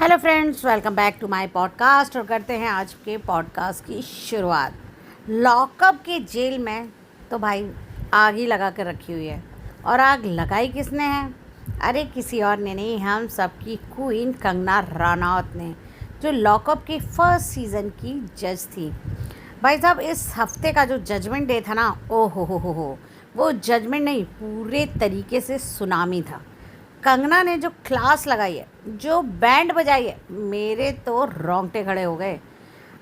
Hello friends, welcome back to my podcast. और करते हैं आज के पॉडकास्ट की शुरुआत। लॉकअप के जेल में तो भाई आग ही लगा कर रखी हुई है। और आग लगाई किसने है? अरे किसी और ने नहीं, हम सबकी क्वीन कंगना रनौत ने, जो लॉकअप के फर्स्ट सीज़न की जज थी। भाई साहब, इस हफ्ते का जो जजमेंट डे था ना, ओ हो, वो जजमेंट नहीं, पूरे तरीके से सुनामी था। कंगना ने जो क्लास लगाई है, जो बैंड बजाई है, मेरे तो रोंगटे खड़े हो गए।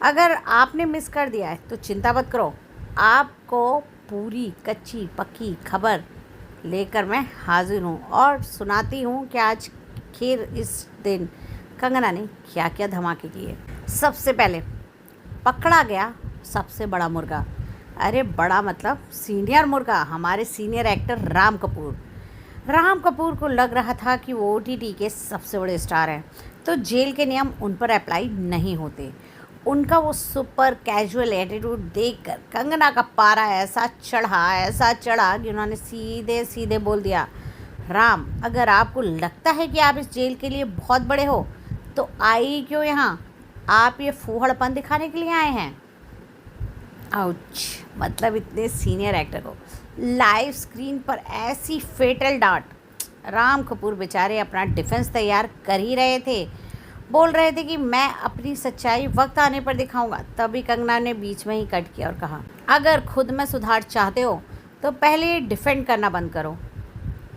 अगर आपने मिस कर दिया है तो चिंता मत करो, आपको पूरी कच्ची पक्की खबर लेकर मैं हाजिर हूँ और सुनाती हूँ कि आज खैर इस दिन कंगना ने क्या क्या धमाके किए। सबसे पहले पकड़ा गया सबसे बड़ा मुर्गा। अरे बड़ा मतलब सीनियर मुर्गा, हमारे सीनियर एक्टर राम कपूर को लग रहा था कि वो ओटीटी के सबसे बड़े स्टार हैं, तो जेल के नियम उन पर अप्लाई नहीं होते। उनका वो सुपर कैजुअल एटीट्यूड देखकर कंगना का पारा ऐसा चढ़ा कि उन्होंने सीधे सीधे बोल दिया, राम, अगर आपको लगता है कि आप इस जेल के लिए बहुत बड़े हो तो आई क्यों यहाँ? आप ये फूहड़पन दिखाने के लिए आए हैं? आउच! मतलब इतने सीनियर एक्टर को लाइव स्क्रीन पर ऐसी फेटल डांट। राम कपूर बेचारे अपना डिफेंस तैयार कर ही रहे थे, बोल रहे थे कि मैं अपनी सच्चाई वक्त आने पर दिखाऊंगा। तभी कंगना ने बीच में ही कट किया और कहा, अगर खुद में सुधार चाहते हो तो पहले डिफेंड करना बंद करो।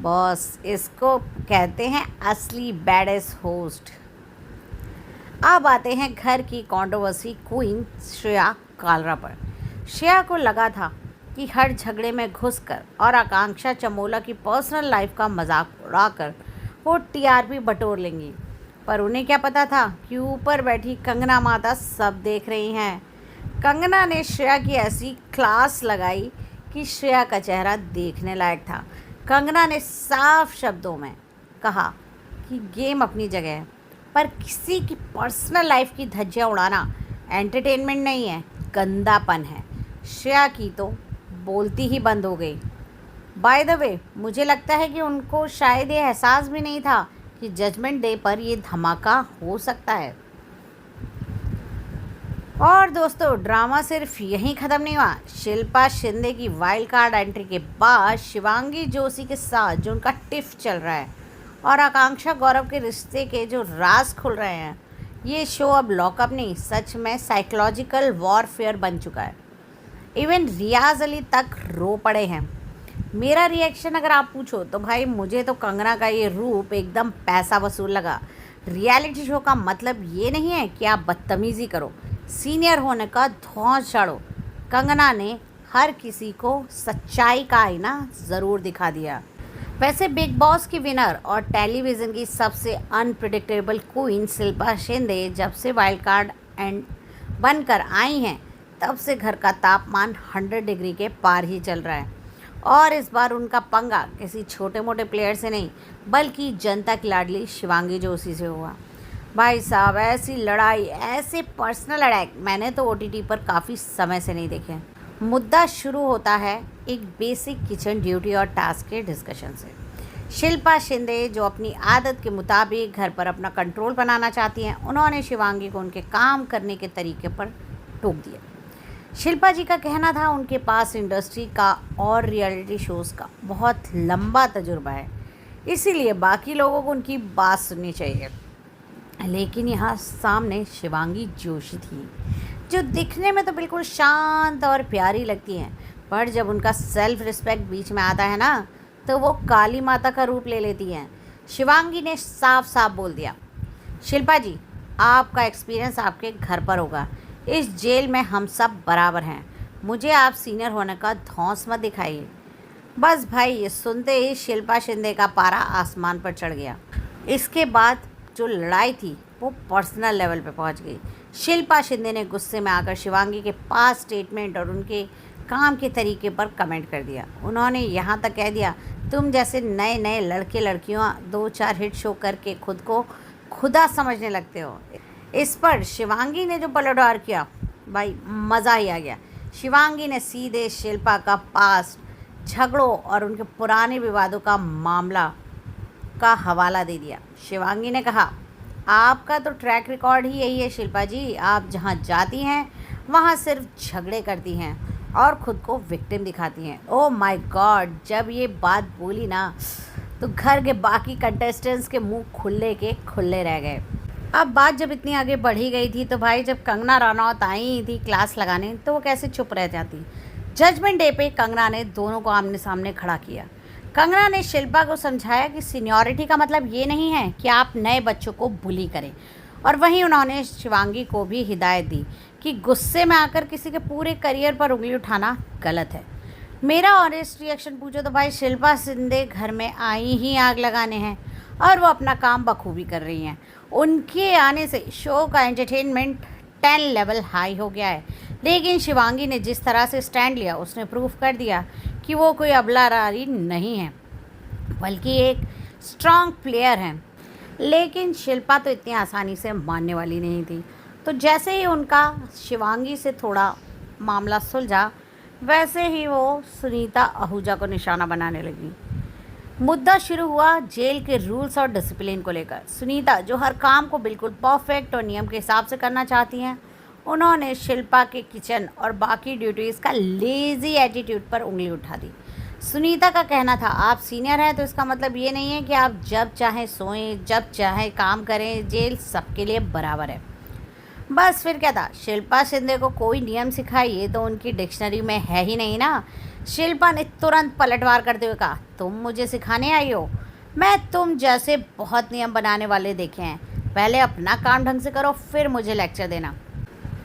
बॉस, इसको कहते हैं असली बैडेस होस्ट। अब आते हैं घर की कंट्रोवर्सी क्वीन श्रेया कालरा पर। श्रेया को लगा था कि हर झगड़े में घुसकर और आकांक्षा चमोला की पर्सनल लाइफ का मजाक उड़ाकर वो टीआरपी बटोर लेंगी, पर उन्हें क्या पता था कि ऊपर बैठी कंगना माता सब देख रही हैं। कंगना ने श्रेया की ऐसी क्लास लगाई कि श्रेया का चेहरा देखने लायक था। कंगना ने साफ शब्दों में कहा कि गेम अपनी जगह है, पर किसी की पर्सनल लाइफ की धज्जियाँ उड़ाना एंटरटेनमेंट नहीं है, गंदापन है। श्रेया की तो बोलती ही बंद हो गई। बाय द वे, मुझे लगता है कि उनको शायद ये एहसास भी नहीं था कि जजमेंट डे पर ये धमाका हो सकता है। और दोस्तों, ड्रामा सिर्फ यहीं ख़त्म नहीं हुआ। शिल्पा शिंदे की वाइल्ड कार्ड एंट्री के बाद शिवांगी जोशी के साथ जो उनका टिफ चल रहा है और आकांक्षा गौरव के रिश्ते के जो राज खुल रहे हैं, ये शो अब लॉकअप नहीं, सच में साइकोलॉजिकल वॉरफेयर बन चुका है। इवन रियाज अली तक रो पड़े हैं। मेरा रिएक्शन अगर आप पूछो तो भाई, मुझे तो कंगना का ये रूप एकदम पैसा वसूल लगा। रियलिटी शो का मतलब ये नहीं है कि आप बदतमीज़ी करो, सीनियर होने का धौंस चढ़ो। कंगना ने हर किसी को सच्चाई का आईना ज़रूर दिखा दिया। वैसे बिग बॉस की विनर और टेलीविज़न की सबसे अनप्रिडिक्टेबल क्वीन शिल्पा शिंदे जब से वाइल्ड कार्ड एंड बनकर आई हैं, तब से घर का तापमान 100 डिग्री के पार ही चल रहा है। और इस बार उनका पंगा किसी छोटे मोटे प्लेयर से नहीं, बल्कि जनता की लाडली शिवांगी जोशी से हुआ। भाई साहब, ऐसी लड़ाई, ऐसे पर्सनल अटैक मैंने तो ओटीटी पर काफ़ी समय से नहीं देखे। मुद्दा शुरू होता है एक बेसिक किचन ड्यूटी और टास्क के डिस्कशन से। शिल्पा शिंदे, जो अपनी आदत के मुताबिक घर पर अपना कंट्रोल बनाना चाहती हैं, उन्होंने शिवांगी को उनके काम करने के तरीके पर टोक दिया। शिल्पा जी का कहना था उनके पास इंडस्ट्री का और रियलिटी शोज़ का बहुत लंबा तजुर्बा है, इसीलिए बाकी लोगों को उनकी बात सुननी चाहिए। लेकिन यहाँ सामने शिवांगी जोशी थी, जो दिखने में तो बिल्कुल शांत और प्यारी लगती हैं, पर जब उनका सेल्फ रिस्पेक्ट बीच में आता है ना, तो वो काली माता का रूप ले लेती हैं। शिवांगी ने साफ साफ बोल दिया, शिल्पा जी, आपका एक्सपीरियंस आपके घर पर होगा, इस जेल में हम सब बराबर हैं, मुझे आप सीनियर होने का धौंस मत दिखाइए। बस भाई, ये सुनते ही शिल्पा शिंदे का पारा आसमान पर चढ़ गया। इसके बाद जो लड़ाई थी वो पर्सनल लेवल पे पहुंच गई। शिल्पा शिंदे ने गुस्से में आकर शिवांगी के पास स्टेटमेंट और उनके काम के तरीके पर कमेंट कर दिया। उन्होंने यहाँ तक कह दिया, तुम जैसे नए नए लड़के लड़कियाँ 2-4 हिट शो करके खुद को खुदा समझने लगते हो। इस पर शिवांगी ने जो पलटवार किया, भाई मज़ा ही आ गया। शिवांगी ने सीधे शिल्पा का पास्ट, झगड़ों और उनके पुराने विवादों का मामला का हवाला दे दिया। शिवांगी ने कहा, आपका तो ट्रैक रिकॉर्ड ही यही है शिल्पा जी। आप जहाँ जाती हैं वहाँ सिर्फ झगड़े करती हैं और ख़ुद को विक्टिम दिखाती हैं। ओह माय गॉड, जब ये बात बोली ना तो घर के बाकी कंटेस्टेंट्स के मुंह खुले के खुले रह गए। अब बात जब इतनी आगे बढ़ी गई थी तो भाई जब कंगना रनौत आई थी क्लास लगाने तो वो कैसे चुप रह जाती। जजमेंट डे पे कंगना ने दोनों को आमने सामने खड़ा किया। कंगना ने शिल्पा को समझाया कि सीनियरिटी का मतलब ये नहीं है कि आप नए बच्चों को बुली करें, और वहीं उन्होंने शिवांगी को भी हिदायत दी कि गुस्से में आकर किसी के पूरे करियर पर उंगली उठाना गलत है। मेरा ऑनेस्ट रिएक्शन पूछो तो भाई शिल्पा शिंदे घर में आई ही आग लगाने हैं और वो अपना काम बखूबी कर रही हैं। उनके आने से शो का एंटरटेनमेंट 10 लेवल हाई हो गया है। लेकिन शिवांगी ने जिस तरह से स्टैंड लिया उसने प्रूफ कर दिया कि वो कोई अबला रारी नहीं है बल्कि एक स्ट्रॉन्ग प्लेयर है। लेकिन शिल्पा तो इतनी आसानी से मानने वाली नहीं थी। तो जैसे ही उनका शिवांगी से थोड़ा मामला सुलझा वैसे ही वो सुनीता आहूजा को निशाना बनाने लगी। मुद्दा शुरू हुआ जेल के रूल्स और डिसिप्लिन को लेकर। सुनीता जो हर काम को बिल्कुल परफेक्ट और नियम के हिसाब से करना चाहती हैं, उन्होंने शिल्पा के किचन और बाकी ड्यूटीज़ का लेज़ी एटीट्यूड पर उंगली उठा दी। सुनीता का कहना था आप सीनियर हैं तो इसका मतलब ये नहीं है कि आप जब चाहें सोएं, जब चाहें काम करें, जेल सबके लिए बराबर है। बस फिर क्या था, शिल्पा शिंदे को कोई नियम सिखाए ये तो उनकी डिक्शनरी में है ही नहीं ना। शिल्पा ने तुरंत पलटवार करते हुए कहा तुम मुझे सिखाने आई हो? मैं तुम जैसे बहुत नियम बनाने वाले देखे हैं। पहले अपना काम ढंग से करो फिर मुझे लेक्चर देना।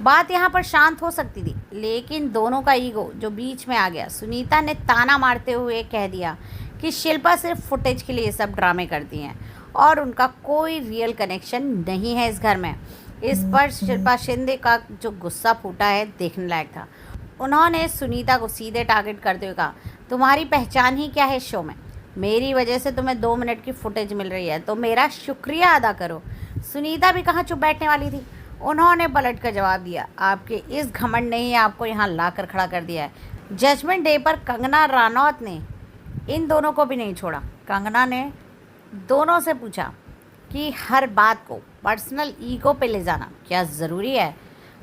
बात यहाँ पर शांत हो सकती थी लेकिन दोनों का ईगो जो बीच में आ गया। सुनीता ने ताना मारते हुए कह दिया कि शिल्पा सिर्फ फुटेज के लिए ये सब ड्रामे करती हैं और उनका कोई रियल कनेक्शन नहीं है इस घर में। इस पर शिल्पा शिंदे का जो गुस्सा फूटा है देखने लायक था। उन्होंने सुनीता को सीधे टारगेट करते हुए कहा तुम्हारी पहचान ही क्या है शो में? मेरी वजह से तुम्हें 2 मिनट की फुटेज मिल रही है तो मेरा शुक्रिया अदा करो। सुनीता भी कहाँ चुप बैठने वाली थी, उन्होंने पलट कर जवाब दिया आपके इस घमंड ने ही आपको यहाँ ला कर खड़ा कर दिया है। जजमेंट डे पर कंगना रनौत ने इन दोनों को भी नहीं छोड़ा। कंगना ने दोनों से पूछा कि हर बात को पर्सनल ईगो पे ले जाना क्या ज़रूरी है?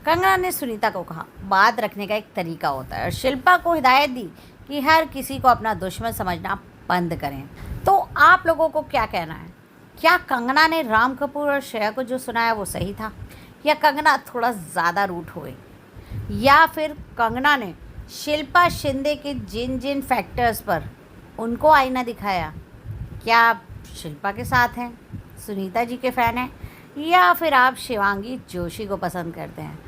कंगना ने सुनीता को कहा बात रखने का एक तरीका होता है और शिल्पा को हिदायत दी कि हर किसी को अपना दुश्मन समझना बंद करें। तो आप लोगों को क्या कहना है? क्या कंगना ने राम कपूर और श्रेया को जो सुनाया वो सही था या कंगना थोड़ा ज़्यादा रूठ हुए, या फिर कंगना ने शिल्पा शिंदे के जिन जिन फैक्टर्स पर उनको आईना दिखाया? क्या आप शिल्पा के साथ हैं, सुनीता जी के फ़ैन हैं, या फिर आप शिवांगी जोशी को पसंद करते हैं?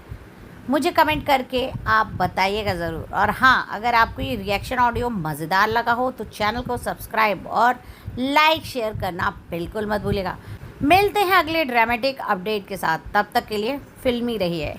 मुझे कमेंट करके आप बताइएगा ज़रूर। और हाँ, अगर आपको ये रिएक्शन ऑडियो मज़ेदार लगा हो तो चैनल को सब्सक्राइब और लाइक शेयर करना बिल्कुल मत भूलिएगा। मिलते हैं अगले ड्रामेटिक अपडेट के साथ, तब तक के लिए फिल्मी रहिए।